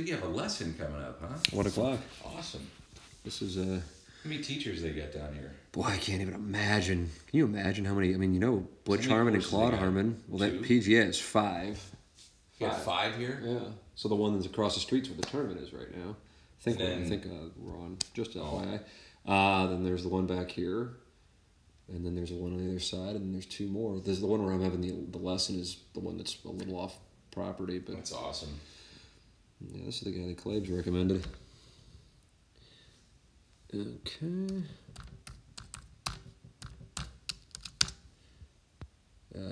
you have a lesson coming up, huh? 1 o'clock. Awesome. This is How many teachers they got down here? boy, I can't even imagine. Can you imagine how many? I mean, you know, Butch How many Harmon and courses they Claude got? Harmon. Well, that 2? PGA is 5. You got 5 here? Yeah. So the one that's across the street's where the tournament is right now. I think And we're on. Just FYI. Then there's the one back here, and then there's the one on the other side, and then there's 2 more. There's the one where I'm having the lesson is the one that's a little off property, but That's awesome. yeah, this is the guy that Claves recommended. Okay.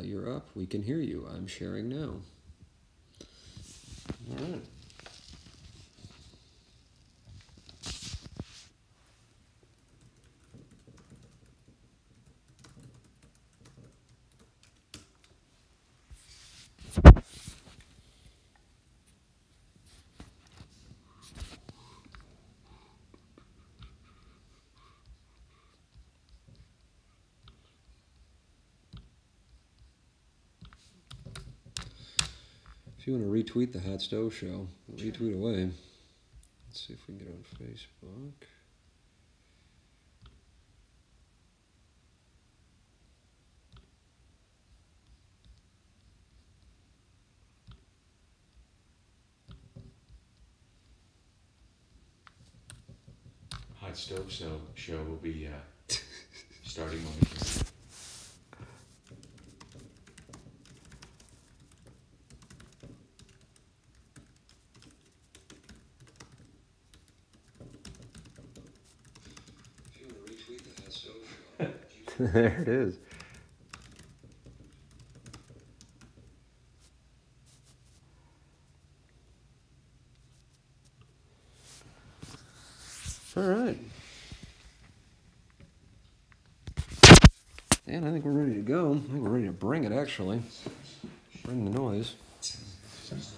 You're up. We can hear you. I'm sharing now. All right. If you want to retweet the Hot Stove Show, retweet away. Let's see if we can get on Facebook. Hot Stove Show will be starting when we can. If you want to retweet the Hot Stove Show. There it is. All right. And I think we're ready to go. I think we're ready to bring it, actually. Bring the noise. This one's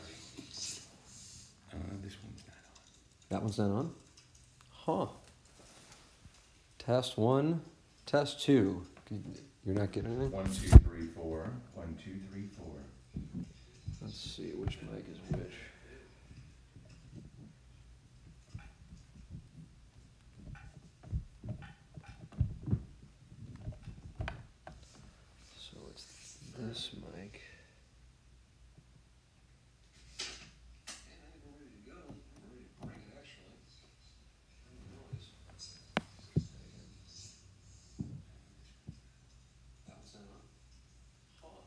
not on. That one's not on? Huh. Test 1, test 2. You're not getting anything? 1, 2, 3, 4. 1, 2, 3, 4. Let's see which mic is which. So it's this mic. And I think we're ready to go. We're ready to bring it, actually. Bring the noise. That one's not on? Huh.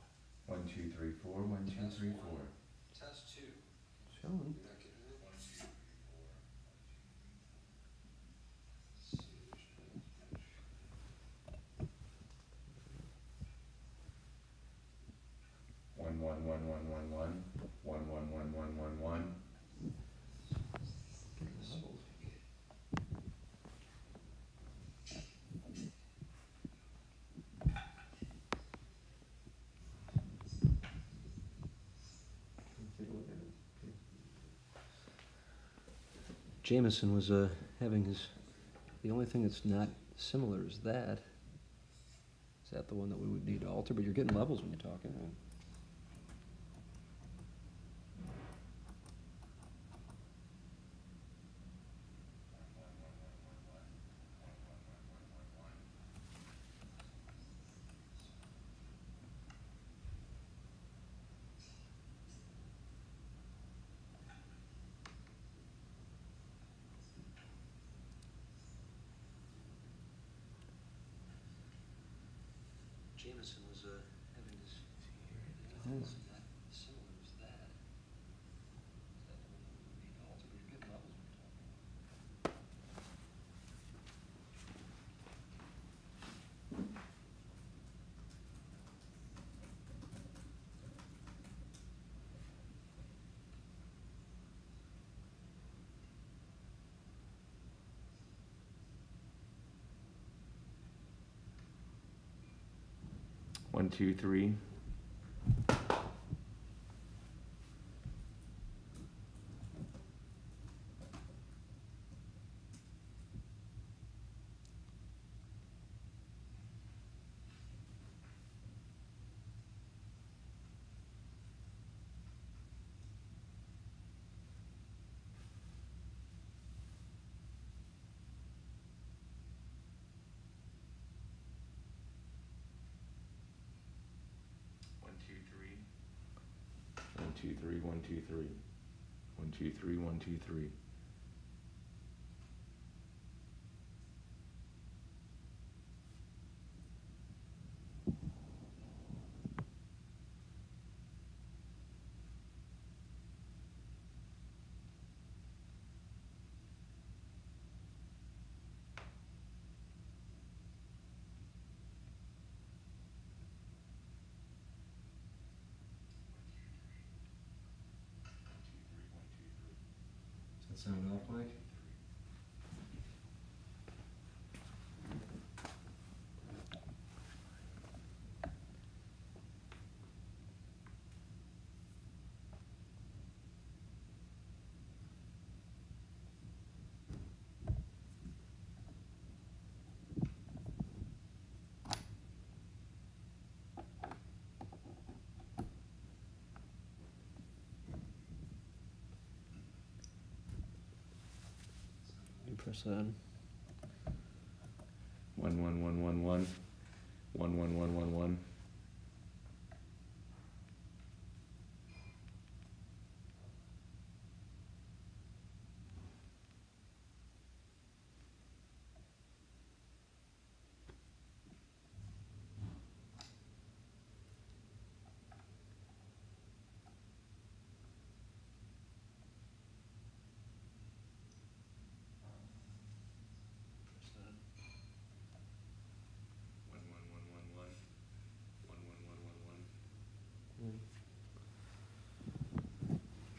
1, 2, 3, 4. 1, 2, 3, 4. Test 2. Showing. You're not getting it? 1, 2, 3, 4. 1, 1, 1, 1, 1, 1. 1, 1, 1, 1, 1, 1. Jameson was having his. The only thing that's not similar is that. Is that the one that we would need to alter? But you're getting levels when you're talking, right? Jameson was having his. The only thing that's not similar is that. Is that the one that we would need to alter? But you're getting levels when you're talking. One, two, three. 2, 3, 1, 2, 3. 1, 2, 3, 1, 2, 3. Does that sound off, Mike? Press that. 1, 1, 1, 1, 1. 1, 1, 1, 1, 1.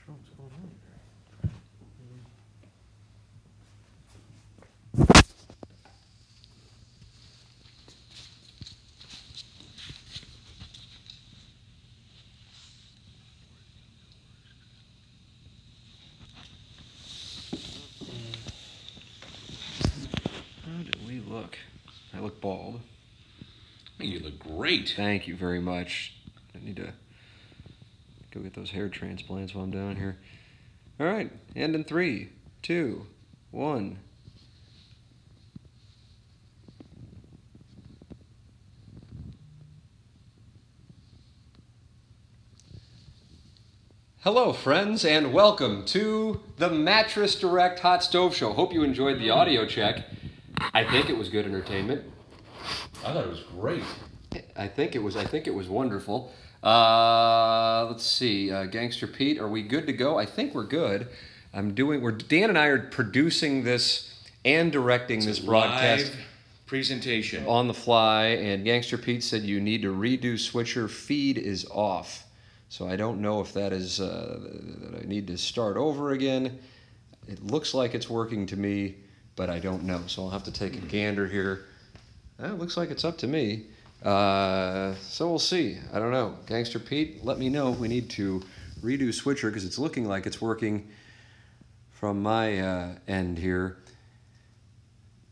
What's going on here? How do we look? I look bald. You look great. Thank you very much. I need to go get those hair transplants while I'm down here. All right, and in 3, 2, 1. Hello, friends, and welcome to the Mattress Direct Hot Stove Show. Hope you enjoyed the audio check. I think it was good entertainment. I thought it was great. I think it was wonderful. Let's see, Gangster Pete, are we good to go? I think we're good. Dan and I are producing this and directing this broadcast Live presentation. on the fly, and Gangster Pete said you need to redo switcher, feed is off. So I don't know if that is, that I need to start over again. It looks like it's working to me, but I don't know. So I'll have to take a gander here. It looks like it's up to me. So we'll see. I don't know. Gangster Pete, let me know if we need to redo switcher, because it's looking like it's working from my end here.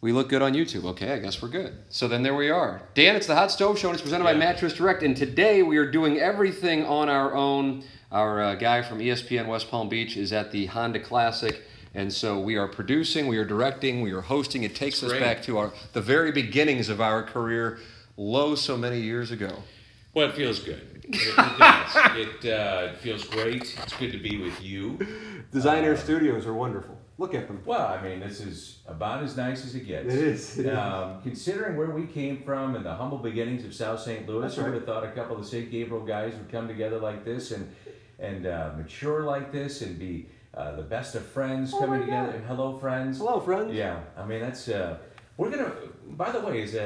We look good on YouTube. Okay, I guess we're good. So then there we are. Dan, it's the Hot Stove Show, and it's presented by Mattress Direct. And today we are doing everything on our own. Our guy from ESPN West Palm Beach is at the Honda Classic. And so we are producing, we are directing, we are hosting. It takes us back to the very beginnings of our career, so many years ago. Well, it feels good. It does. It feels great. It's good to be with you. Designer Studios are wonderful. Look at them. Well, I mean, this is about as nice as it gets. It is. Considering where we came from and the humble beginnings of South St. Louis, That's I right. would have thought a couple of St. Gabriel guys would come together like this and mature like this and be the best of friends coming together. And hello, friends. Hello, friends. Yeah, I mean, that's... we're going to... By the way, is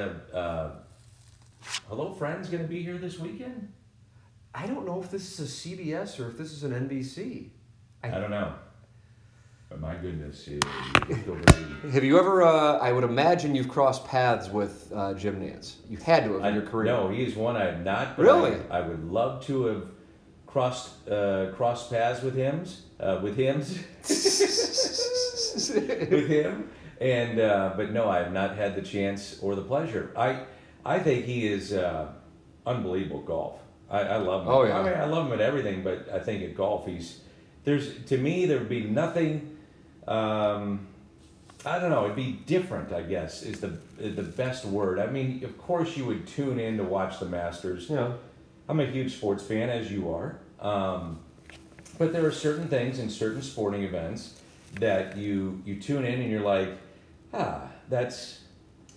Hello, Friends going to be here this weekend? I don't know if this is a CBS or if this is an NBC. I don't know. But my goodness, Have you ever, I would imagine you've crossed paths with Jim Nance. You had to have in your career. No, he is one I have not. But Really? I would love to have crossed paths with him. With him. And but no, I have not had the chance or the pleasure. I think he is unbelievable golf. I love him. Oh yeah. I mean, I love him at everything, but I think at golf to me there would be nothing. I don't know. It'd be different, I guess, is the best word. I mean, of course you would tune in to watch the Masters. Yeah. I'm a huge sports fan, as you are. But there are certain things in certain sporting events that you tune in and you're like, that's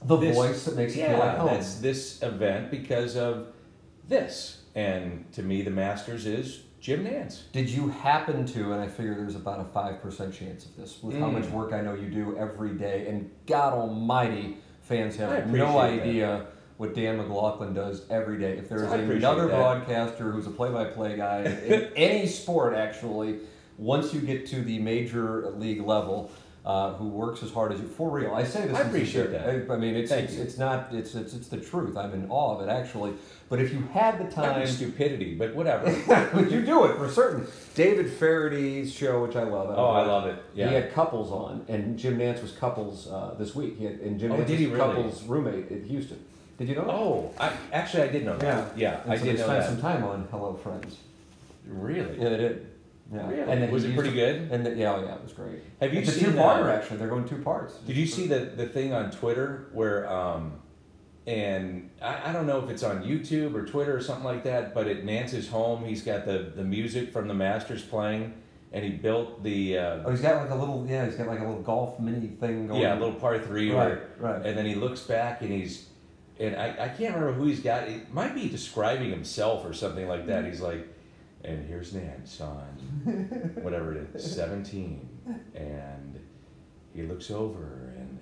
the this, voice that makes you feel like home. that's this event because of this. And to me, the Masters is Jim Nantz. Did you happen to, and I figure there's about a 5% chance of this, with how much work I know you do every day, and God almighty, fans have no idea what Dan McLaughlin does every day. If there is another broadcaster who's a play-by-play guy in any sport, actually, once you get to the major league level, who works as hard as you, for real. I say this. I appreciate that. I mean, it's the truth. I'm in awe of it, actually. But if you had the time, might be stupidity, but whatever. but you do it for certain. David Faraday's show, which I love. I love it. Yeah. He had couples on, and Jim Nantz was couples this week. And Jim Nantz was really? Couples roommate in Houston. Did you know that? Oh, I did know that. Yeah, and I so did know that. They spent some time on Hello Friends. Really? Yeah, they did. Yeah. Really? And then was it pretty good? And it was great. Have you it's seen a two-parter, actually. They're going 2 parts. Did you see the thing on Twitter where, and I don't know if it's on YouTube or Twitter or something like that, but at Nantz's home, he's got the music from the Masters playing, and he built the... he's got like a little, he's got like a little golf mini thing going. Yeah, a little par 3. Right. And then he looks back and I can't remember who he's got. It might be describing himself or something like that. He's like, and here's Nantz on whatever it is, 17. And he looks over and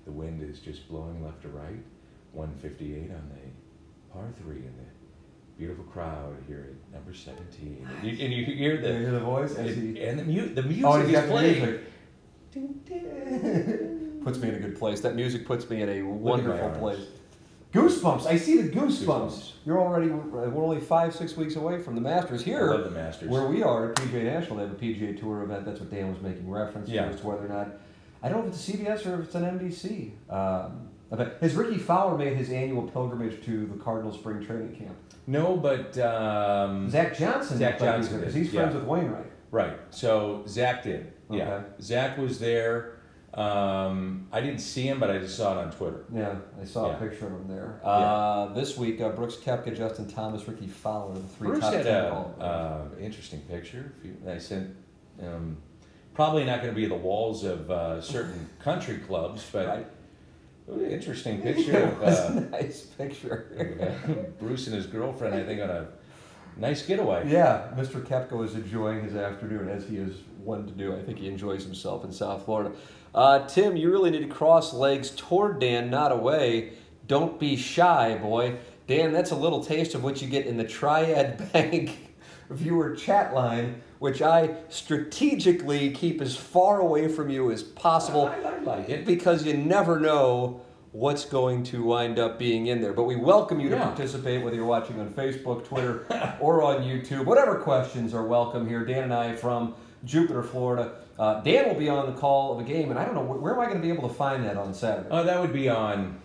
the wind is just blowing left to right. 158 on the par 3 and the beautiful crowd here at number 17. And you hear the voice? And the music is playing. Puts me in a good place. That music puts me in a wonderful place. Goosebumps! I see the goosebumps. We're only 5-6 weeks away from the Masters. Here, I love the Masters. Where we are at PGA National, they have a PGA Tour event. That's what Dan was making reference to as to whether or not, I don't know if it's a CBS or if it's an NBC event. Has Ricky Fowler made his annual pilgrimage to the Cardinal spring training camp? No, but Zach Johnson. Because he's friends with Wainwright. Right. So Zach did. Okay. Yeah. Zach was there. I didn't see him, but I just saw it on Twitter. Yeah, I saw a picture of him there. This week, Brooks Koepka, Justin Thomas, Ricky Fowler, the 3 Bruce top 10 had an interesting picture. I sent. Probably not going to be the walls of certain country clubs, but interesting picture. It was a nice picture. Bruce and his girlfriend, I think, on a nice getaway. Yeah, Mr. Koepka was enjoying his afternoon, as he is one to do. I think he enjoys himself in South Florida. Tim, you really need to cross legs toward Dan, not away. Don't be shy, boy. Dan, that's a little taste of what you get in the Triad Bank viewer chat line, which I strategically keep as far away from you as possible. I like it. Because you never know what's going to wind up being in there. But we welcome you to participate, whether you're watching on Facebook, Twitter, or on YouTube. Whatever questions are welcome here. Dan and I from Jupiter, Florida. Dan will be on the call of a game, and I don't know, where am I going to be able to find that on Saturday? Oh, that would be on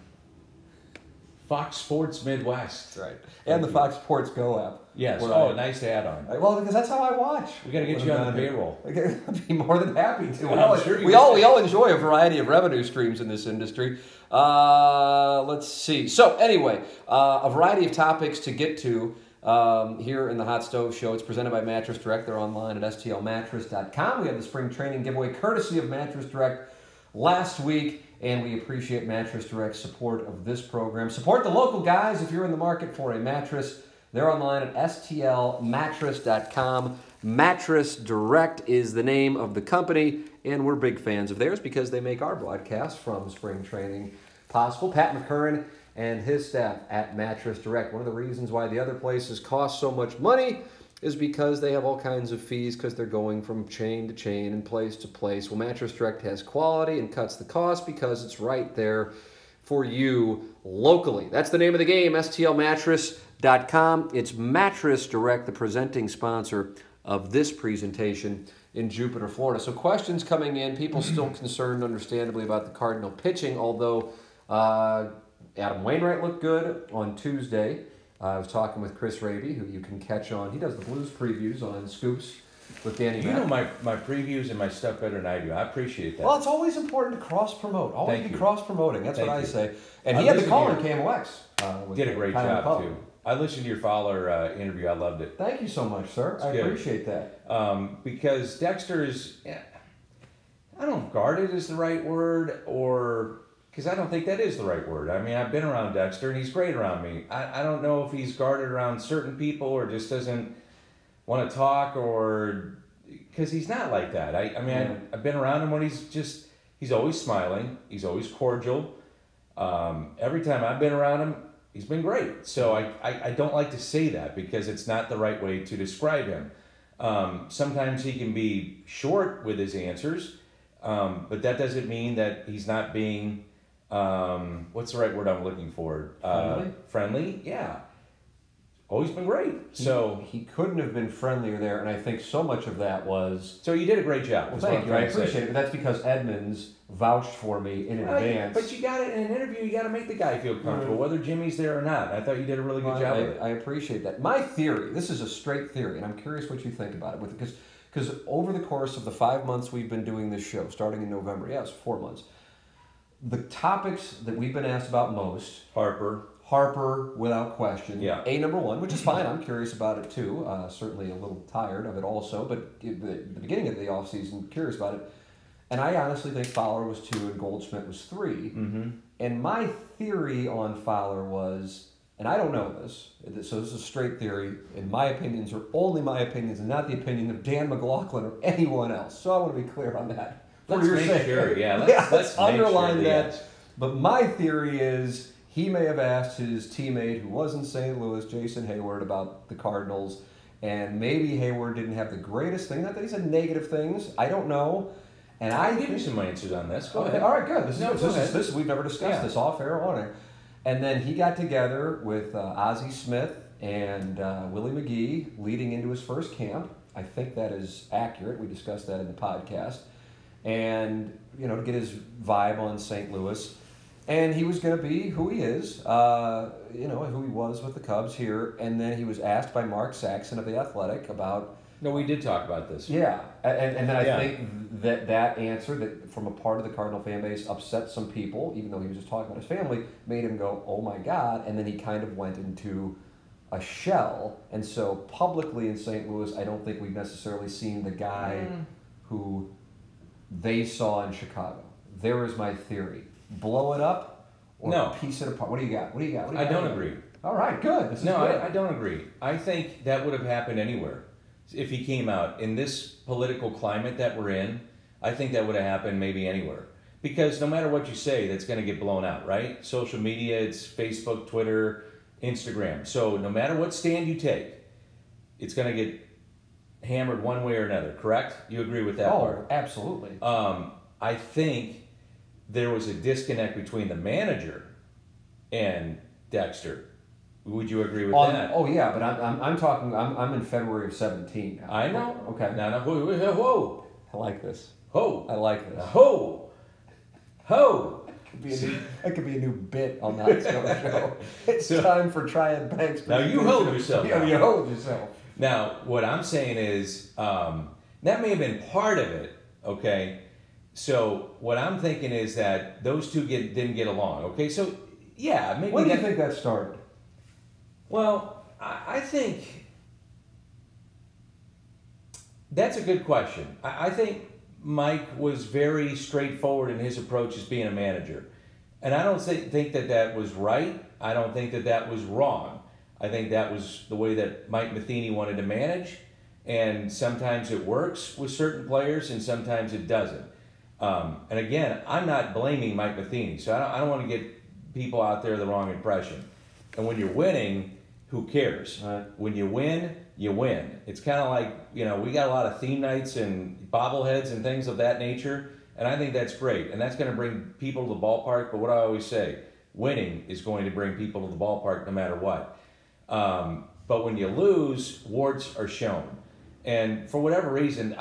Fox Sports Midwest. Right. And the Fox Sports Go app. Yes. Nice to add on. Well, because that's how I watch. We got to get you on the payroll. I'd be more than happy to. We all enjoy a variety of revenue streams in this industry. Let's see. So anyway, a variety of topics to get to here in the Hot Stove Show. It's presented by Mattress Direct. They're online at stlmattress.com. We had the spring training giveaway courtesy of Mattress Direct last week, and we appreciate Mattress Direct's support of this program. Support the local guys if you're in the market for a mattress. They're online at stlmattress.com. Mattress Direct is the name of the company, and we're big fans of theirs because they make our broadcast from spring training possible. Pat McCurran and his staff at Mattress Direct. One of the reasons why the other places cost so much money is because they have all kinds of fees because they're going from chain to chain and place to place. Well, Mattress Direct has quality and cuts the cost because it's right there for you locally. That's the name of the game, stlmattress.com. It's Mattress Direct, the presenting sponsor of this presentation in Jupiter, Florida. So questions coming in, people still concerned, understandably, about the Cardinal pitching, although Adam Wainwright looked good on Tuesday. I was talking with Chris Raby, who you can catch on, he does the Blues previews on Scoops with Danny Mac. You know my previews and my stuff better than I do. I appreciate that. Well, it's always important to cross-promote. Always be cross-promoting. That's what I say. And he had the call on KMOX. Did a great job, too. I listened to your Fowler interview. I loved it. Thank you so much, sir. I good. appreciate that. Because Dexter is, I don't know if guarded is the right word, or because I don't think that is the right word. I mean, I've been around Dexter and he's great around me. I don't know if he's guarded around certain people or just doesn't want to talk, or because he's not like that. I mean, I've been around him when he's always smiling, he's always cordial. Every time I've been around him, he's been great. So I don't like to say that because it's not the right way to describe him. Sometimes he can be short with his answers, but that doesn't mean that he's not being, what's the right word I'm looking for? Friendly? Yeah. Always been great. So he couldn't have been friendlier there, and I think so much of that was. So you did a great job. Well, thank you. I appreciate it, but that's because Edmonds vouched for me in advance. But you got it in an interview. You got to make the guy feel comfortable, whether Jimmy's there or not. I thought you did a really good job of it. I appreciate that. My theory. This is a straight theory, and I'm curious what you think about it. Because over the course of the 5 months we've been doing this show, starting in November, it's 4 months. The topics that we've been asked about most. Harper, without question. Yeah. Number one, which is fine. I'm curious about it too. Certainly a little tired of it also, but at the beginning of the offseason, curious about it. And I honestly think Fowler was 2 and Goldschmidt was 3. Mm-hmm. And my theory on Fowler was, and I don't know this, so this is a straight theory, and my opinions are only my opinions and not the opinion of Dan McLaughlin or anyone else. So I want to be clear on that. Let's make sure. Yeah, let's underline make sure that. But my theory is, he may have asked his teammate who was in St. Louis, Jason Hayward, about the Cardinals, and maybe Hayward didn't have the greatest thing. Not that he said negative things. I don't know. And I'll give you some answers on this. Go ahead. All right, good. This we've never discussed this off air or on air. And then he got together with Ozzie Smith and Willie McGee leading into his first camp. I think that is accurate. We discussed that in the podcast. And, to get his vibe on St. Louis. And he was going to be who he is, who he was with the Cubs here. And then he was asked by Mark Saxon of The Athletic about... No, we did talk about this. Yeah. And then I think that answer, that from a part of the Cardinal fan base, upset some people, even though he was just talking about his family, made him go, oh my God. And then he kind of went into a shell. And so publicly in St. Louis, I don't think we've necessarily seen the guy who they saw in Chicago. There is my theory. Blow it up or piece it apart? What do you got? I don't agree. All right, good. This is good. I don't agree. I think that would have happened anywhere. If he came out in this political climate that we're in, I think that would have happened maybe anywhere. Because no matter what you say, that's going to get blown out, right? Social media, it's Facebook, Twitter, Instagram. So no matter what stand you take, it's going to get hammered one way or another, correct? You agree with that part? Oh, absolutely. I think there was a disconnect between the manager and Dexter. Would you agree with that? Oh yeah, but I'm talking. I'm in February of 17 now. I know. Okay. Now, whoa. I like this. Ho. I like this. Ho. That could be a new bit on that show. It's time for Triad Banks. Now you hold yourself. Yeah, you hold yourself. Now, what I'm saying is that may have been part of it. Okay. So what I'm thinking is that those two didn't get along. Okay. So yeah, maybe. When do you think that started? Well, I think that's a good question. I think Mike was very straightforward in his approach as being a manager. And I don't think that was right. I don't think that was wrong. I think that was the way that Mike Matheny wanted to manage. And sometimes it works with certain players and sometimes it doesn't. And again, I'm not blaming Mike Matheny. So I don't want to get people out there the wrong impression. And when you're winning, who cares? Right. When you win, you win. It's kind of like, we got a lot of theme nights and bobbleheads and things of that nature, and I think that's great. And that's going to bring people to the ballpark, but what I always say, winning is going to bring people to the ballpark no matter what. But when you lose, warts are shown. And for whatever reason,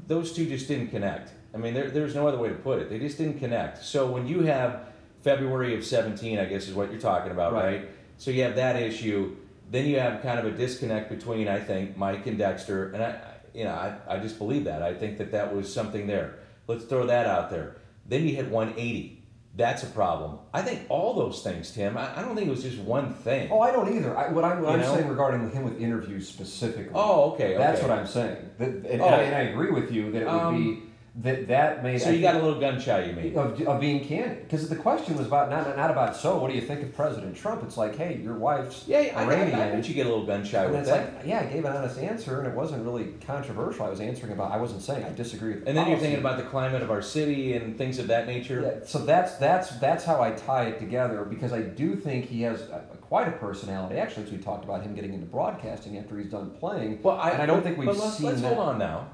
those two just didn't connect. I mean, there's no other way to put it. They just didn't connect. So when you have February of 17, I guess is what you're talking about, right? So you have that issue. Then you have kind of a disconnect between, I think, Mike and Dexter, and I just believe that. I think that was something there. Let's throw that out there. Then you hit 180. that's a problem. I think all those things, Tim. I don't think it was just one thing. Oh, I don't either. What I'm You know? saying regarding him with interviews specifically. Oh, okay. That's okay. what I'm saying. And Oh. I agree with you that it would be that made. So you got a little gun shy, you mean? of being candid, because the question was about not about what do you think of President Trump? It's like, hey, your wife's Yeah, I Iranian. bet you get a little gun shy And with it's that. like, yeah, I gave an honest answer, and it wasn't really controversial. I was answering about. I wasn't saying I disagree with. And then you're policy. thinking about the climate of our city and things of that nature. Yeah, so that's how I tie it together, because I do think he has quite a personality. Actually, as we talked about him getting into broadcasting after he's done playing. Well, and I don't think we've let's seen that. hold on now.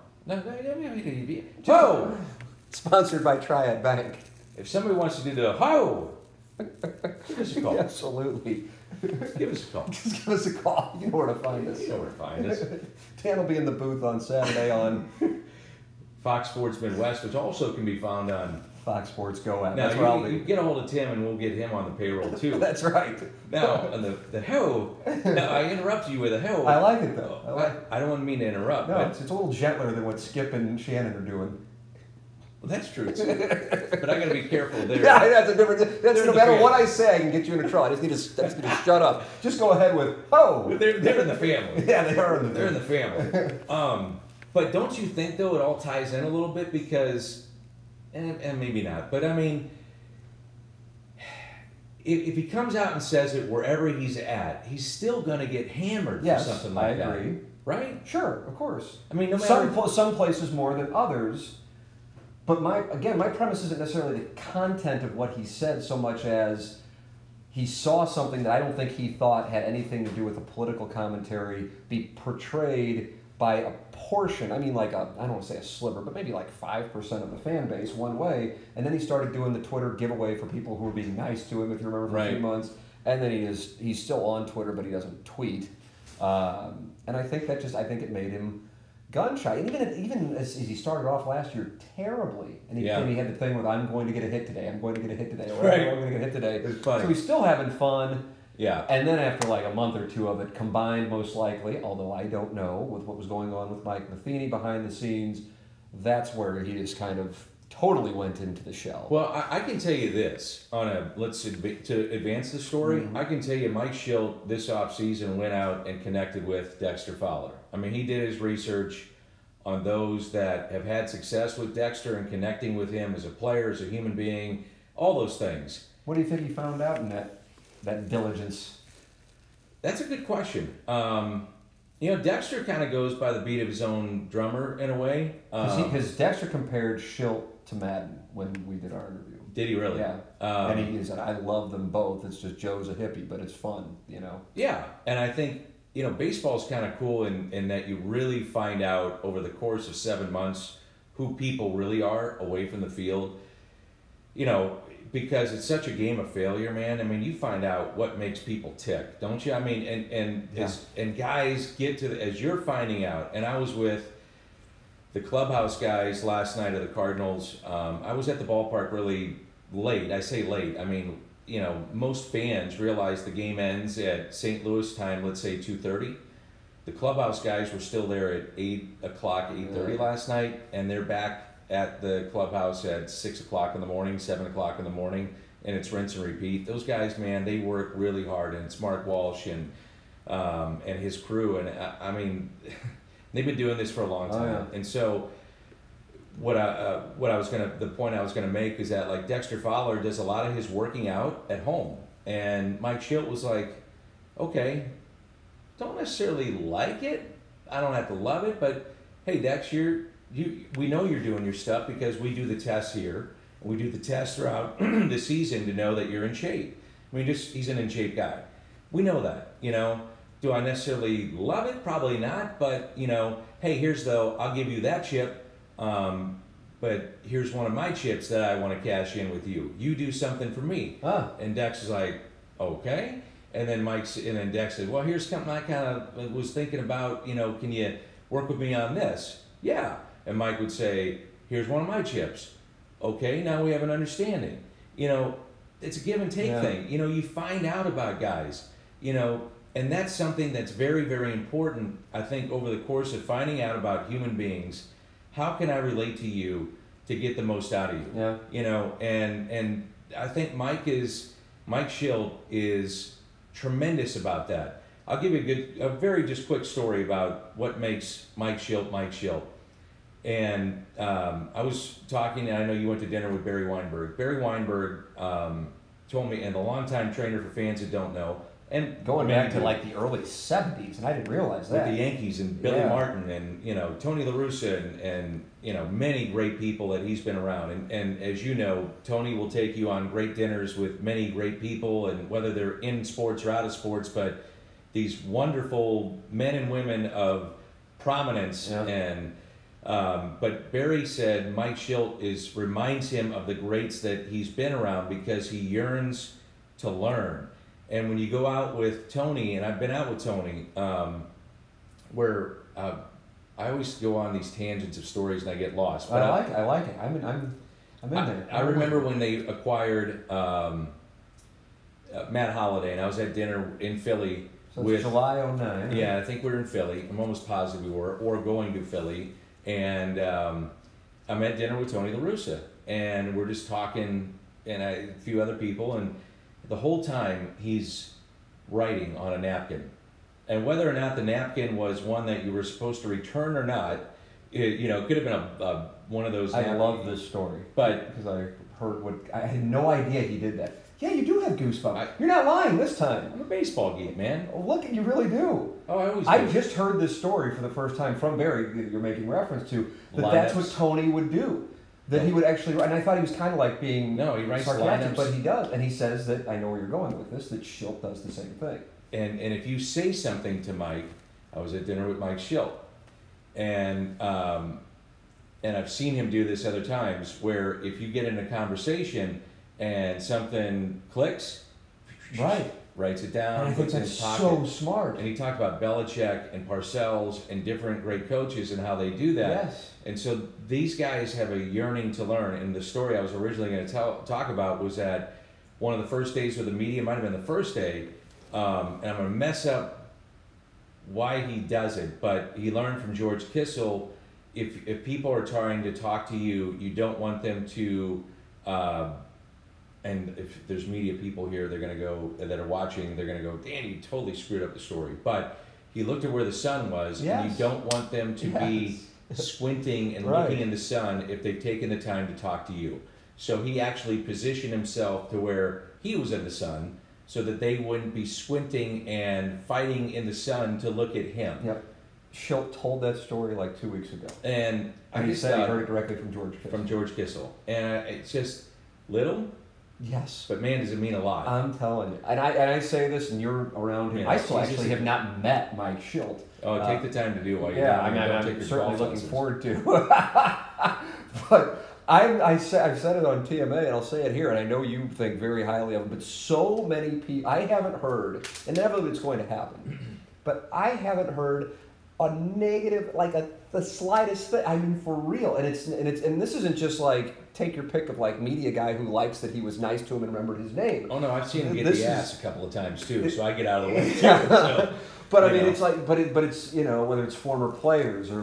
Whoa! Sponsored by Triad Bank. If somebody wants to do the ho, give us a call. Absolutely. Give us a call. Just give us a call. You know where to find us. You know where to find us. Dan will be in the booth on Saturday on Fox Sports Midwest, which also can be found on. Fox Sports Go app. Now, That's where I'll you be. get a hold of Tim and we'll get him on the payroll too. That's right. Now, on the ho, now I interrupt you with a ho. I like it though. I like it. I don't mean to interrupt, No, but it's a little gentler than what Skip and Shannon are doing. well, that's true too. But I got to be careful there. Yeah, that's a different. That's They're no the matter fan. what I say, I can get you into trouble. I just need to shut up. Just go ahead with oh. They're in the family. Yeah, they are in the. They're in the family. But don't you think though it all ties in a little bit because, and maybe not, but I mean, if he comes out and says it wherever he's at, he's still gonna get hammered Yes, for something like I agree. that, right? Sure, of course. I mean, no matter Some places more than others. But my premise isn't necessarily the content of what he said so much as he saw something that I don't think he thought had anything to do with a political commentary be portrayed by a portion. I mean, like I don't want to say a sliver, but maybe like 5% of the fan base one way. And then he started doing the Twitter giveaway for people who were being nice to him, if you remember, for a few Right. months. And then he's still on Twitter, but he doesn't tweet. And I think I think it made him gun shy. And even as he started off last year terribly, and he had the thing with "I'm going to get a hit today," "I'm going to get a hit today," or Right. "I'm going to get a hit today." It's funny. So he's still having fun. Yeah. And then after like a month or two of it, combined most likely, although I don't know, with what was going on with Mike Matheny behind the scenes, that's where he just kind of totally went into the shell. Well, I can tell you this to advance the story. Mm-hmm. I can tell you Mike Schilt this offseason went out and connected with Dexter Fowler. I mean, he did his research on those that have had success with Dexter and connecting with him as a player, as a human being, all those things. What do you think he found out in that diligence? That's a good question. Dexter kind of goes by the beat of his own drummer in a way. Because Dexter compared Schilt to Madden when we did our interview. Did he really? Yeah. And he said, I love them both. It's just Joe's a hippie, but it's fun, you know? Yeah, and I think, baseball's kind of cool in that you really find out over the course of 7 months who people really are away from the field. Because it's such a game of failure, man. I mean, you find out what makes people tick, don't you? I mean, and guys get to as you're finding out. And I was with the clubhouse guys last night of the Cardinals. I was at the ballpark really late. I say late. I mean, most fans realize the game ends at St. Louis time, let's say 2:30. The clubhouse guys were still there at 8 o'clock, 8:30 last night, and they're back at the clubhouse at 6 o'clock in the morning, 7 o'clock in the morning, and it's rinse and repeat. Those guys, man, they work really hard, and it's Mark Walsh and his crew, and I mean, they've been doing this for a long time. Oh, yeah. And so, the point I was gonna make is that like Dexter Fowler does a lot of his working out at home, and Mike Schilt was like, okay, don't necessarily like it, I don't have to love it, but hey, Dex, we know you're doing your stuff because we do the tests here. We do the tests throughout the season to know that you're in shape. I mean, he's an in shape guy. We know that, Do I necessarily love it? Probably not, but, hey, I'll give you that chip, but here's one of my chips that I want to cash in with you. You do something for me. And Dex is like, okay. And then Dex said, well, here's something I kind of was thinking about, can you work with me on this? Yeah. And Mike would say, here's one of my chips. Okay, now we have an understanding. It's a give and take thing. You find out about guys, and that's something that's very, very important, I think, over the course of finding out about human beings. How can I relate to you to get the most out of you? Yeah. And I think Mike Schilt is tremendous about that. I'll give you a very just quick story about what makes Mike Schilt. And I was talking, and I know you went to dinner with Barry Weinberg. Barry Weinberg told me, and a longtime trainer for fans that don't know, and going back to like the early 70s, and I didn't realize that. With the Yankees and Billy Martin and, you know, Tony La Russa and you know, many great people that he's been around. And as you know, Tony will take you on great dinners with many great people, and whether they're in sports or out of sports, but these wonderful men and women of prominence. And but Barry said Mike Schilt reminds him of the greats that he's been around because he yearns to learn. And when you go out with Tony, and I've been out with Tony, where I always go on these tangents of stories and I get lost. But I like it. I'm in there. I remember when they acquired Matt Holliday, and I was at dinner in Philly. So it's July 09. Yeah, I think we were in Philly. I'm almost positive we were, or going to Philly. And I'm at dinner with Tony La Russa, and we're just talking, and a few other people, and the whole time he's writing on a napkin. And whether or not the napkin was one that you were supposed to return or not, it could have been one of those. I love this story, but because I heard I had no idea he did that. Yeah, you do have goosebumps. You're not lying this time. I'm a baseball geek, man. Oh, look, you really do. Oh, I always do. I just heard this story for the first time from Barry that you're making reference to. That's what Tony would do. That he would actually write. And I thought he was kind of like being he writes sarcastic, lineups. but he does. And he says that, I know where you're going with this, that Schilt does the same thing. And if you say something to Mike, I was at dinner with Mike Schilt, and I've seen him do this other times, where if you get in a conversation and something clicks, writes it down, and I think that's so smart. And he talked about Belichick and Parcells and different great coaches and how they do that. Yes. And so these guys have a yearning to learn. And the story I was originally going to talk about was that one of the first days with the media, might have been the first day, and I'm going to mess up why he does it, but he learned from George Kissel, if people are trying to talk to you, you don't want them to, and if there's media people here, they're going to go, that are watching, they're going to go, Dan, you totally screwed up the story. But he looked at where the sun was, and you don't want them to be squinting and looking in the sun if they've taken the time to talk to you. So he actually positioned himself to where he was in the sun, so that they wouldn't be squinting and fighting in the sun to look at him. Yep. Schilt told that story like 2 weeks ago. And he said he heard it directly from George Kissel. From George Kissel. And it's just little. Yes. But man, does it mean a lot. I'm telling you. And I say this, and you're around him. I still actually have not met Mike Schilt. Oh, take the time to do while you're down. Yeah, I'm certainly looking forward to. But I've said it on TMA, and I'll say it here, and I know you think very highly of him, but so many people, I haven't heard, and inevitably it's going to happen, but I haven't heard a negative, like the slightest thing. I mean, for real. And this isn't just like take your pick of like media guy who likes that he was nice to him and remembered his name. Oh no, I've seen him get the ass a couple of times too, so I get out of the way. So, but I mean, it's like, but it's whether it's former players or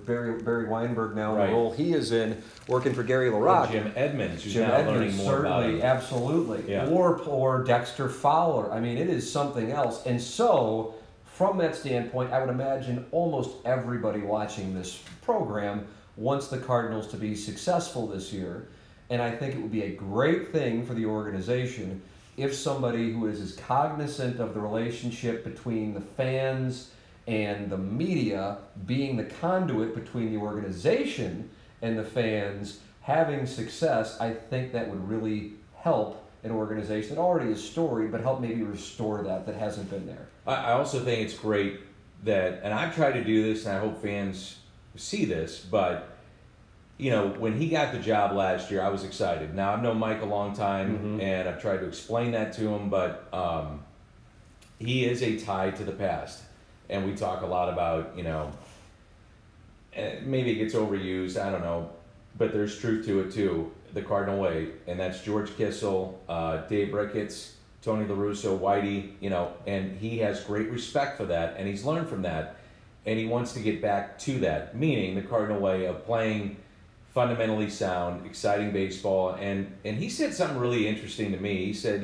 Barry Weinberg now in the role he is in, working for Gary LaRocque, or Jim Edmonds, who's now learning more about it. Absolutely, or Dexter Fowler. I mean, it is something else. And so, from that standpoint, I would imagine almost everybody watching this program wants the Cardinals to be successful this year, and I think it would be a great thing for the organization if somebody who is as cognizant of the relationship between the fans and the media, being the conduit between the organization and the fans, having success, I think that would really help an organization that already is storied, but help maybe restore that hasn't been there. I also think it's great that, and I've tried to do this, and I hope fans see this, but when he got the job last year, I was excited. Now, I've known Mike a long time, and I've tried to explain that to him, but he is a tie to the past. And we talk a lot about, maybe it gets overused, I don't know, but there's truth to it too, the Cardinal way, and that's George Kissel, Dave Ricketts, Tony La Russa, Whitey, and he has great respect for that, and he's learned from that, and he wants to get back to that, meaning the Cardinal way of playing fundamentally sound, exciting baseball. And he said something really interesting to me. He said,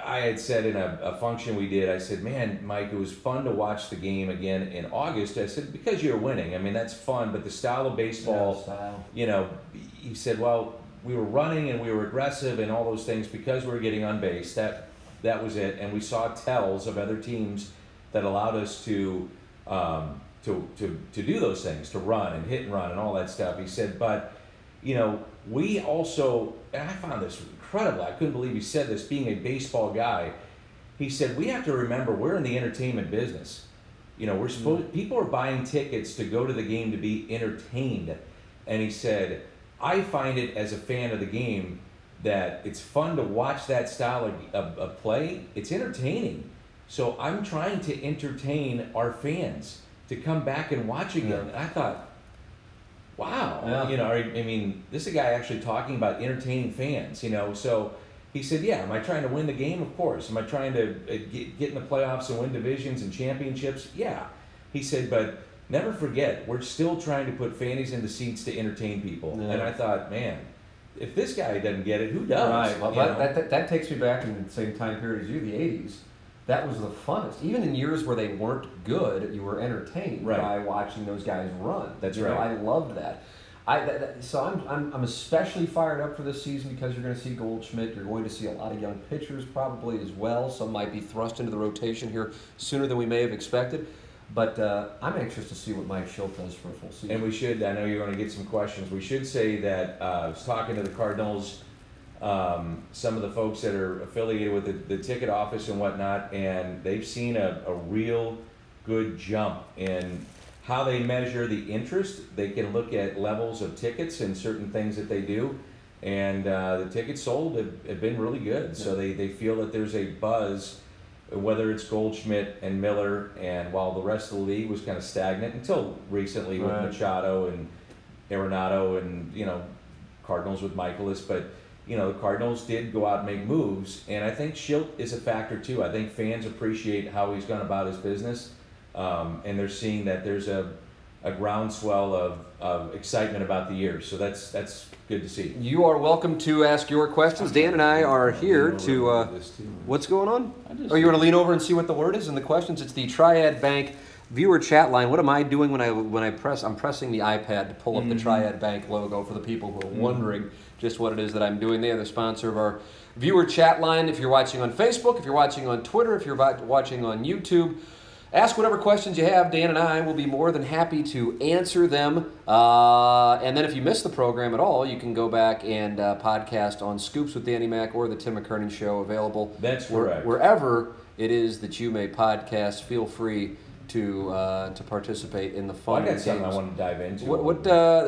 I had said in a function we did, I said, man, Mike, it was fun to watch the game again in August. I said, because you're winning. I mean, that's fun, but the style of baseball, he said, well, we were running and we were aggressive and all those things because we were getting on base. That was it. And we saw tells of other teams that allowed us to do those things, to run and hit and run and all that stuff. He said, but, we also, and I found this incredible. I couldn't believe he said this, being a baseball guy. He said, we have to remember we're in the entertainment business. We're supposed, people are buying tickets to go to the game to be entertained. And he said, I find it as a fan of the game that it's fun to watch that style of play. It's entertaining. So I'm trying to entertain our fans to come back and watch again. And I thought, wow, I mean, this is a guy actually talking about entertaining fans, So he said, yeah, am I trying to win the game? Of course. Am I trying to get in the playoffs and win divisions and championships? Yeah. He said, but never forget, we're still trying to put fannies in the seats to entertain people. Yeah. And I thought, man, if this guy doesn't get it, who does? Right. Well, that takes me back in the same time period as you, the 80s. That was the funnest. Even in years where they weren't good, you were entertained by watching those guys run. That's right. I loved that. So I'm especially fired up for this season because you're going to see Goldschmidt. You're going to see a lot of young pitchers probably as well. Some might be thrust into the rotation here sooner than we may have expected. But I'm anxious to see what Mike Shildt does for a full season. And we should, I know you're going to get some questions, we should say that I was talking to the Cardinals, some of the folks that are affiliated with the ticket office and whatnot, and they've seen a real good jump in how they measure the interest. They can look at levels of tickets and certain things that they do, and the tickets sold have been really good. So they feel that there's a buzz, whether it's Goldschmidt and Miller, and while the rest of the league was kind of stagnant until recently with Machado and Arenado and Cardinals with Michaelis, but the Cardinals did go out and make moves, and I think Shildt is a factor too. I think fans appreciate how he's gone about his business, and they're seeing that there's a groundswell of excitement about the year. So that's good to see. You are welcome to ask your questions. Dan and I are here to. What's going on? You want to lean over and see what the word is and the questions? It's the Triad Bank viewer chat line. What am I doing when I press? I'm pressing the iPad to pull up the Triad Bank logo for the people who are wondering just what it is that I'm doing. They are the sponsor of our viewer chat line. If you're watching on Facebook, if you're watching on Twitter, if you're watching on YouTube, ask whatever questions you have. Dan and I will be more than happy to answer them. And then if you missed the program at all, you can go back and podcast on Scoops with Danny Mac or the Tim McKernan Show, available. That's correct. Wherever it is that you may podcast, feel free to participate in the fun. I got something I want to dive into.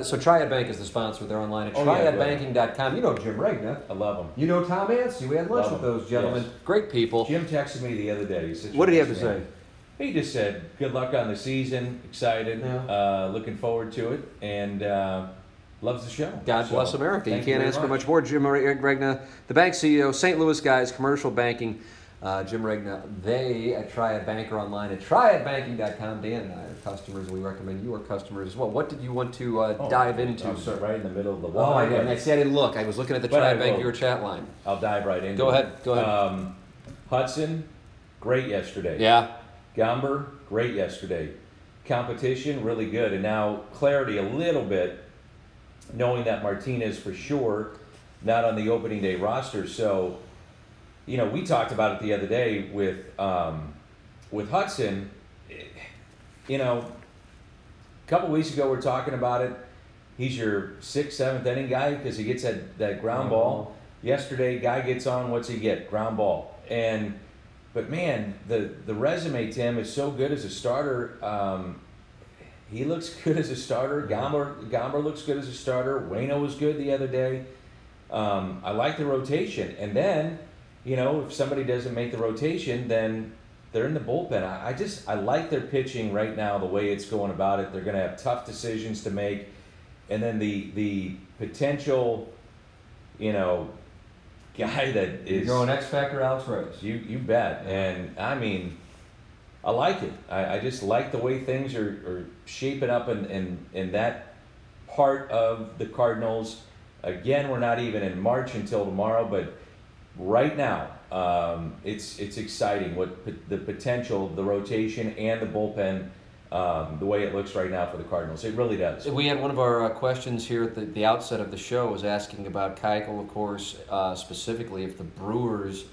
So Triad Bank is the sponsor. They're online at triadbanking.com. You know Jim Regna. I love him. You know Tom Anstey. We had lunch with those gentlemen. Yes. Great people. Jim texted me the other day. What did he have to say? He just said, good luck on the season, excited, looking forward to it, and loves the show. God bless America. You can't ask for much more. Jim Regna, the bank CEO, St. Louis guys, commercial banking. Jim Regna, they at Triad Bank are online at triadbanking.com. Dan and I are customers. We recommend you are customers as well. What did you want to dive into? I'll start right in the middle of the wall. Oh, I didn't. I didn't look. I was looking at the Triad Bank viewer chat line. I'll dive right in. Go ahead. Hudson, great yesterday. Yeah. Gomber, great yesterday. Competition, really good. And now clarity a little bit, knowing that Martinez for sure not on the opening day roster. So, we talked about it the other day with Hudson. A couple weeks ago we were talking about it. He's your 6th, 7th inning guy because he gets that ground ball. Yesterday, guy gets on, what's he get? Ground ball. But man, the resume, Tim, is so good as a starter. He looks good as a starter. Gomber looks good as a starter. Waino was good the other day. I like the rotation. And then, if somebody doesn't make the rotation, then they're in the bullpen. I like their pitching right now, the way it's going about it. They're going to have tough decisions to make. And then the potential, guy that is... You're going X Factor Alex Reyes. You bet. And, I mean, I like it. I just like the way things are shaping up in that part of the Cardinals. Again, we're not even in March until tomorrow, but right now, it's exciting the potential, the rotation, and the bullpen, the way it looks right now for the Cardinals. It really does. We had one of our questions here at the outset of the show was asking about Keuchel, of course, specifically if the Brewers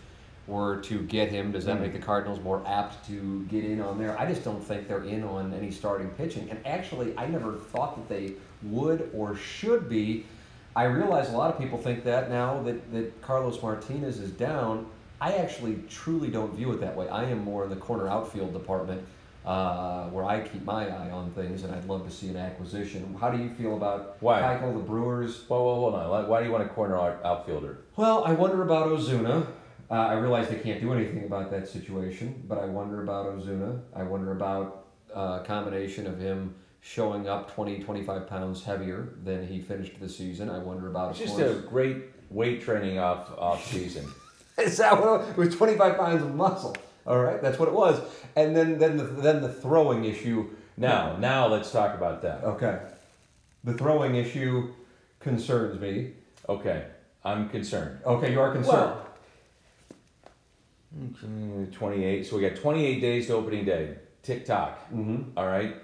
were to get him, does that make the Cardinals more apt to get in on there? I just don't think they're in on any starting pitching. And actually, I never thought that they would or should be. I realize a lot of people think that now that Carlos Martinez is down. I actually truly don't view it that way. I am more in the corner outfield department where I keep my eye on things, and I'd love to see an acquisition. How do you feel about Keuchel, the Brewers? Well, hold on. Why do you want a corner outfielder? Well, I wonder about Ozuna. I realize they can't do anything about that situation, but I wonder about Ozuna. I wonder about a combination of him showing up 20, 25 pounds heavier than he finished the season. I wonder about, it's just a great weight training off season. Is that what it was? 25 pounds of muscle. All right, that's what it was. And then the throwing issue. Now let's talk about that. Okay. The throwing issue concerns me. Okay, I'm concerned. Okay, you are concerned. Well, 28. So we got 28 days to opening day. Tick-tock. Mm-hmm. All right.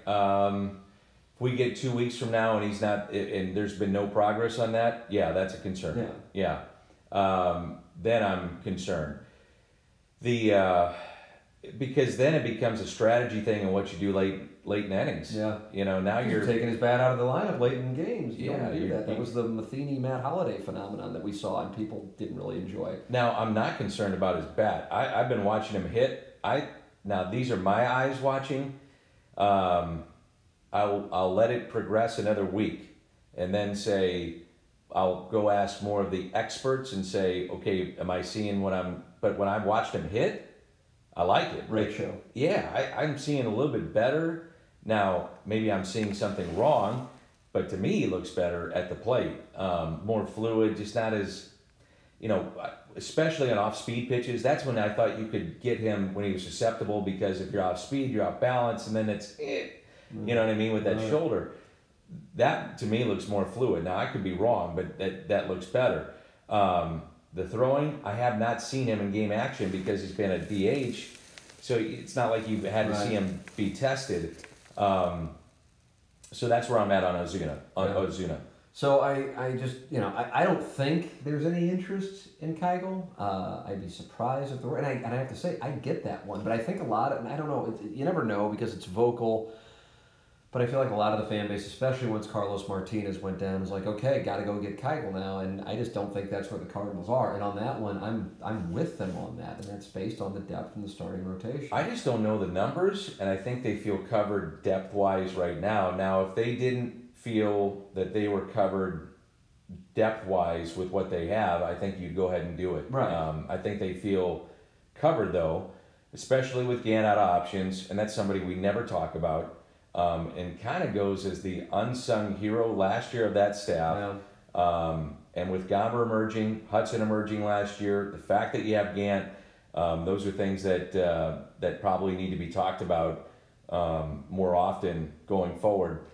If we get 2 weeks from now and he's not, and there's been no progress on that, yeah, that's a concern. Yeah. Then I'm concerned. Because then it becomes a strategy thing and what you do late in innings. Yeah. Now you're taking his bat out of the lineup late in games. You don't do that. That was the Matheny Matt Holliday phenomenon that we saw and people didn't really enjoy. Now I'm not concerned about his bat. I've been watching him hit. Now these are my eyes watching. I'll let it progress another week, and then say I'll go ask more of the experts and say, okay, am I seeing what I'm? But when I've watched him hit, I like it. Ratio. Yeah, I'm seeing a little bit better. Now, maybe I'm seeing something wrong, but to me, he looks better at the plate. More fluid, just not as, especially on off-speed pitches. That's when I thought you could get him when he was susceptible, because if you're off-speed, you're off balance, and then it's, you know what I mean, with that shoulder. That, to me, looks more fluid. Now, I could be wrong, but that looks better. The throwing, I have not seen him in game action because he's been a DH, so it's not like you've had to see him be tested. So that's where I'm at on Ozuna. So I just, I don't think there's any interest in Keuchel. I'd be surprised if there were, and I have to say, I get that one, but I think a lot of, and I don't know, you never know because it's vocal. But I feel like a lot of the fan base, especially once Carlos Martinez went down, is like, okay, got to go get Keuchel now, and I just don't think that's where the Cardinals are. And on that one, I'm with them on that, and that's based on the depth in the starting rotation. I just don't know the numbers, and I think they feel covered depth-wise right now. Now, if they didn't feel that they were covered depth-wise with what they have, I think you'd go ahead and do it. Right. I think they feel covered, though, especially with Gant out of options, and that's somebody we never talk about. And kind of goes as the unsung hero last year of that staff. Yeah. And with Gomber emerging, Hudson emerging last year, the fact that you have Gant, those are things that probably need to be talked about more often going forward.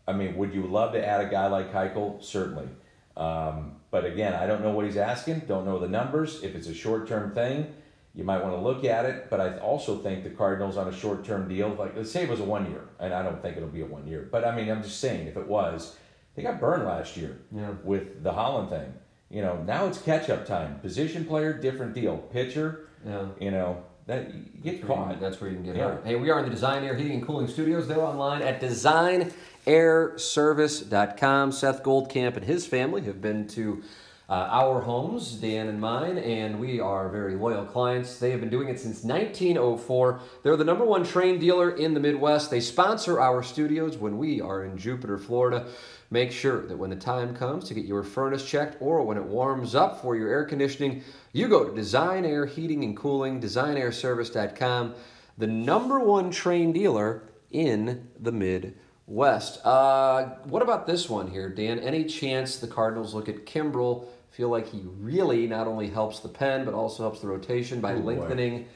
I mean, would you love to add a guy like Keuchel? Certainly. But again, I don't know what he's asking, don't know the numbers. If it's a short-term thing, you might want to look at it, but I also think the Cardinals on a short-term deal, like let's say it was a 1 year, and I don't think it'll be a 1 year, but I mean, I'm just saying if it was, they got burned last year with the Holland thing. Now it's catch-up time. Position player, different deal. Pitcher, that you get caught. That's where you can get hurt. Hey, we are in the Design Air Heating and Cooling Studios. They're online at designairservice.com. Seth Goldcamp and his family have been to our homes, Dan and mine, and we are very loyal clients. They have been doing it since 1904. They're the #1 Trane dealer in the Midwest. They sponsor our studios when we are in Jupiter, Florida. Make sure that when the time comes to get your furnace checked or when it warms up for your air conditioning, you go to Design Air Heating and Cooling, designairservice.com, the #1 Trane dealer in the Midwest. What about this one here, Dan? Any chance the Cardinals look at Kimbrel? Feel like he really not only helps the pen, but also helps the rotation by lengthening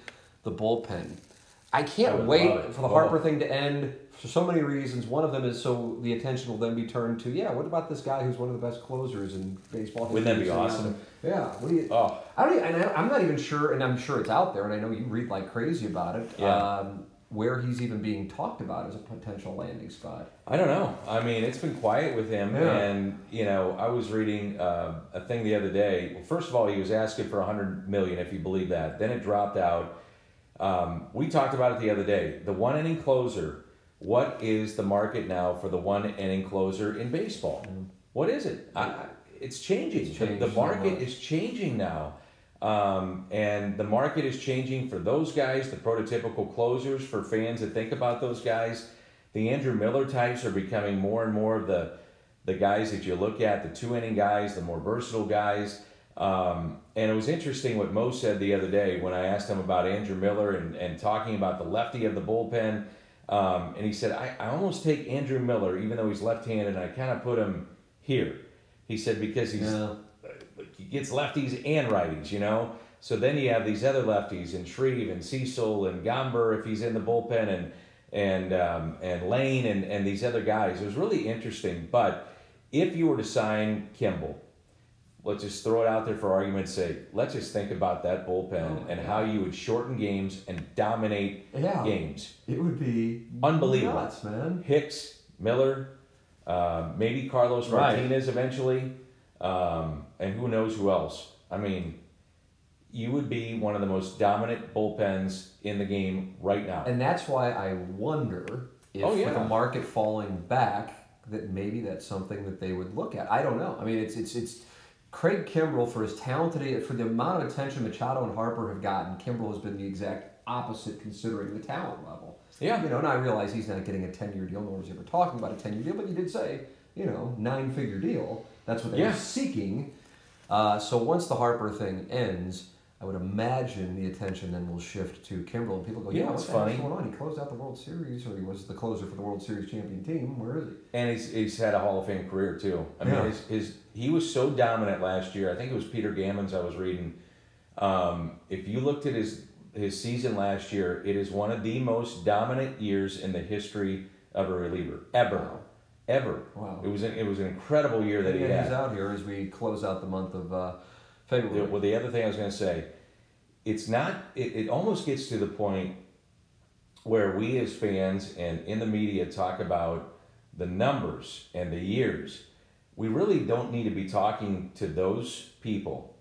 the bullpen. I can't would wait love it. for the Harper thing to end for so many reasons. One of them is so the attention will then be turned to, what about this guy who's one of the best closers in baseball? Wouldn't that be history? awesome? Yeah. What do you? Oh, I don't. Even, and I'm not even sure, and I'm sure it's out there, and I know you read like crazy about it. Yeah. Where he's even being talked about as a potential landing spot. I don't know. I mean, it's been quiet with him, Yeah. and I was reading a thing the other day. Well, first of all, he was asking for $100 million, if you believe that. Then it dropped out. We talked about it the other day. The one-inning closer. What is the market now for the one-inning closer in baseball? What is it? It's changing. It's changed The so market much. is changing now. And the market is changing for those guys, the prototypical closers, for fans that think about those guys. The Andrew Miller types are becoming more and more of the guys that you look at, the two-inning guys, the more versatile guys. And it was interesting what Mo said the other day when I asked him about Andrew Miller and talking about the lefty of the bullpen. And he said, I almost take Andrew Miller, even though he's left-handed, and I kind of put him here. He said, because he gets lefties and righties, So then you have these other lefties, and Shreve and Cecil and Gomber if he's in the bullpen, and Lane and these other guys. It was really interesting. But if you were to sign Kimball, let's just throw it out there for argument's sake. Let's just think about that bullpen and how you would shorten games and dominate games. It would be unbelievable, nuts, man. Hicks, Miller, maybe Carlos Martinez eventually, and who knows who else. I mean, you would be one of the most dominant bullpens in the game right now. And that's why I wonder if with the market falling back, that maybe that's something that they would look at. I don't know. I mean, it's Craig Kimbrell, for as talented, for the amount of attention Machado and Harper have gotten, Kimbrell has been the exact opposite considering the talent level. Yeah. And I realize he's not getting a 10-year deal, nor was he ever talking about a 10-year deal, but you did say, 9-figure deal. That's what they were seeking. So once the Harper thing ends, I would imagine the attention then will shift to Kimbrell, and people go, what's going on? He closed out the World Series, or he was the closer for the World Series champion team. Where is he? And he's had a Hall of Fame career too. I mean, he was so dominant last year. I think it was Peter Gammons I was reading. If you looked at his season last year, it is one of the most dominant years in the history of a reliever ever. Wow. Ever. Wow. It was an incredible year that he had. He's out here as we close out the month of February. Well, the other thing I was going to say, it's not. It almost gets to the point where we as fans and in the media talk about the numbers and the years. We really don't need to be talking to those people.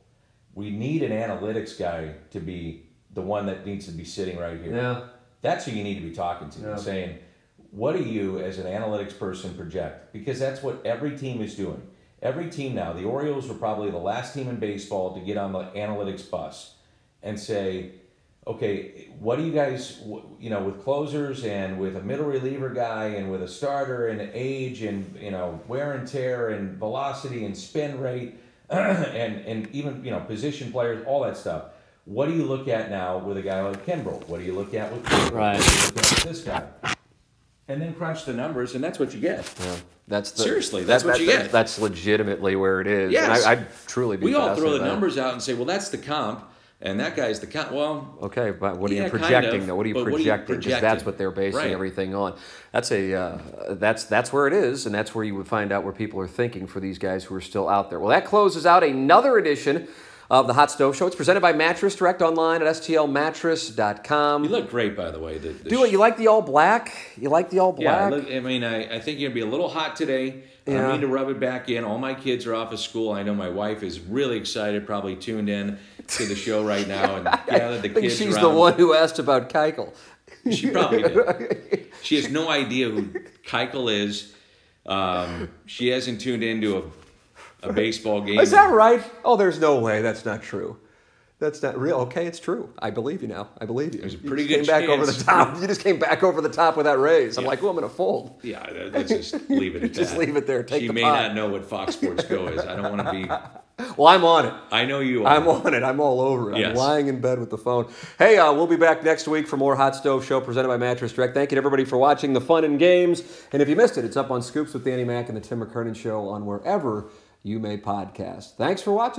We need an analytics guy to be the one that needs to be sitting right here. Yeah. That's who you need to be talking to, and saying, what do you as an analytics person project? Because that's what every team is doing. Every team now, the Orioles were probably the last team in baseball to get on the analytics bus and say, okay, what do you guys, with closers and with a middle reliever guy and with a starter and age and, wear and tear and velocity and spin rate and even, position players, all that stuff. What do you look at now with a guy like Kimbrell? What do you look at with Right. What do you look at with this guy? And then crunch the numbers, and that's what you get. Yeah. Seriously, that's what you get. That's legitimately where it is. Yes. And I'd truly be We all throw the fascinated by numbers out and say, well, that's the comp, and that guy's the comp. Well, okay, but what are you yeah, projecting, kind of, though? What are you but projecting? Because that's what they're basing Right. everything on. That's that's where it is, and that's where you would find out where people are thinking for these guys who are still out there. Well, that closes out another edition of the Hot Stove Show. It's presented by Mattress Direct online at stlmattress.com. You look great, by the way. You like the all black? You like the all black? Yeah, I think you're going to be a little hot today. Yeah. I need to rub it back in. All my kids are off of school. I know my wife is really excited, probably tuned in to the show right now and gathered the I think kids she's around. the one who asked about Keuchel. She probably did. She has no idea who Keuchel is. She hasn't tuned into a baseball game. Is that right? Oh, there's no way. That's not true. That's not real. Okay, it's true. I believe you now. I believe you. There's a pretty You good came back over the chance. top. You just came back over the top with that raise. I'm Yeah. like, well, I'm going to fold. Yeah, let's just leave it at that. Just leave it there. Take she the may pot. not know what Fox Sports Go is. I don't want to be. Well, I'm on it. I know you are. I'm on it. I'm all over it. I'm Yes. lying in bed with the phone. Hey, we'll be back next week for more Hot Stove Show presented by Mattress Direct. Thank you to everybody for watching the fun and games. And if you missed it, it's up on Scoops with Danny Mac and the Tim McKernan Show on wherever you may podcast. Thanks for watching.